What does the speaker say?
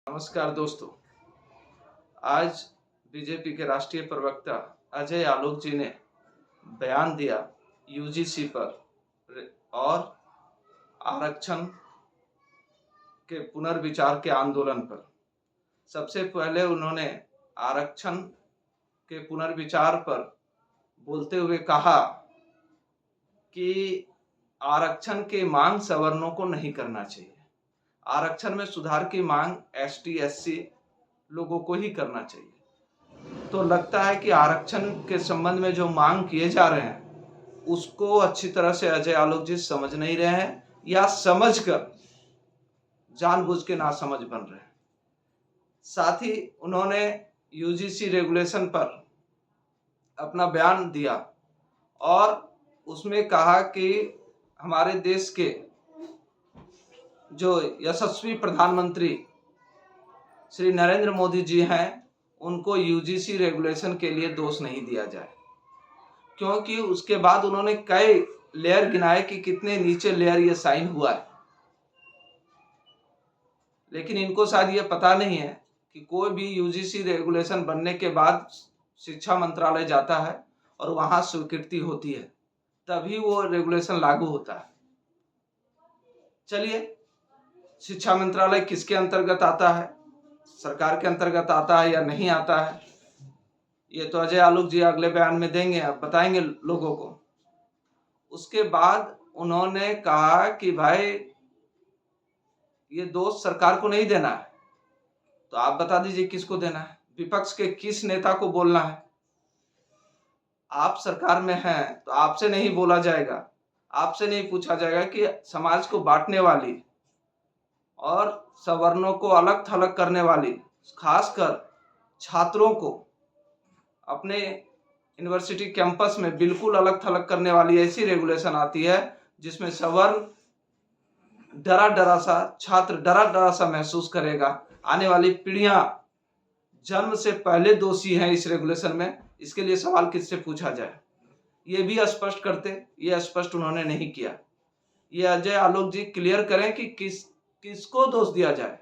नमस्कार दोस्तों। आज बीजेपी के राष्ट्रीय प्रवक्ता अजय आलोक जी ने बयान दिया यूजीसी पर और आरक्षण के पुनर्विचार के आंदोलन पर। सबसे पहले उन्होंने आरक्षण के पुनर्विचार पर बोलते हुए कहा कि आरक्षण की मांग सवर्णों को नहीं करना चाहिए। आरक्षण में सुधार की मांग एसटी एससी लोगों को ही करना चाहिए। तो लगता है कि आरक्षण के संबंध में जो मांग किए जा रहे हैं उसको अच्छी तरह से अजय आलोक जी समझ नहीं रहे हैं या समझकर जानबूझ के नासमझ बन रहे हैं। साथ ही उन्होंने यूजीसी रेगुलेशन पर अपना बयान दिया और उसमें कहा कि हमारे देश के जो यशस्वी प्रधानमंत्री श्री नरेंद्र मोदी जी हैं उनको यूजीसी रेगुलेशन के लिए दोष नहीं दिया जाए, क्योंकि उसके बाद उन्होंने कई लेयर गिनाए कि कितने नीचे लेयर ये साइन हुआ है। लेकिन इनको शायद ये पता नहीं है कि कोई भी यूजीसी रेगुलेशन बनने के बाद शिक्षा मंत्रालय जाता है और वहां स्वीकृति होती है, तभी वो रेगुलेशन लागू होता है। चलिए, शिक्षा मंत्रालय किसके अंतर्गत आता है, सरकार के अंतर्गत आता है या नहीं आता है, ये तो अजय आलोक जी अगले बयान में देंगे, आप बताएंगे लोगों को। उसके बाद उन्होंने कहा कि भाई ये दोष सरकार को नहीं देना है, तो आप बता दीजिए किसको देना है, विपक्ष के किस नेता को बोलना है। आप सरकार में हैं तो आपसे नहीं बोला जाएगा, आपसे नहीं पूछा जाएगा कि समाज को बांटने वाली और सवर्णों को अलग थलग करने वाली, खासकर छात्रों को अपने यूनिवर्सिटी कैंपस में बिल्कुल अलग थलग करने वाली ऐसी रेगुलेशन आती है जिसमें सवर्ण छात्र डरा सा महसूस करेगा। आने वाली पीढ़ियां जन्म से पहले दोषी हैं इस रेगुलेशन में, इसके लिए सवाल किससे पूछा जाए, ये भी स्पष्ट करते, ये स्पष्ट उन्होंने नहीं किया। ये अजय आलोक जी क्लियर करें कि किसको दोष दिया जाए।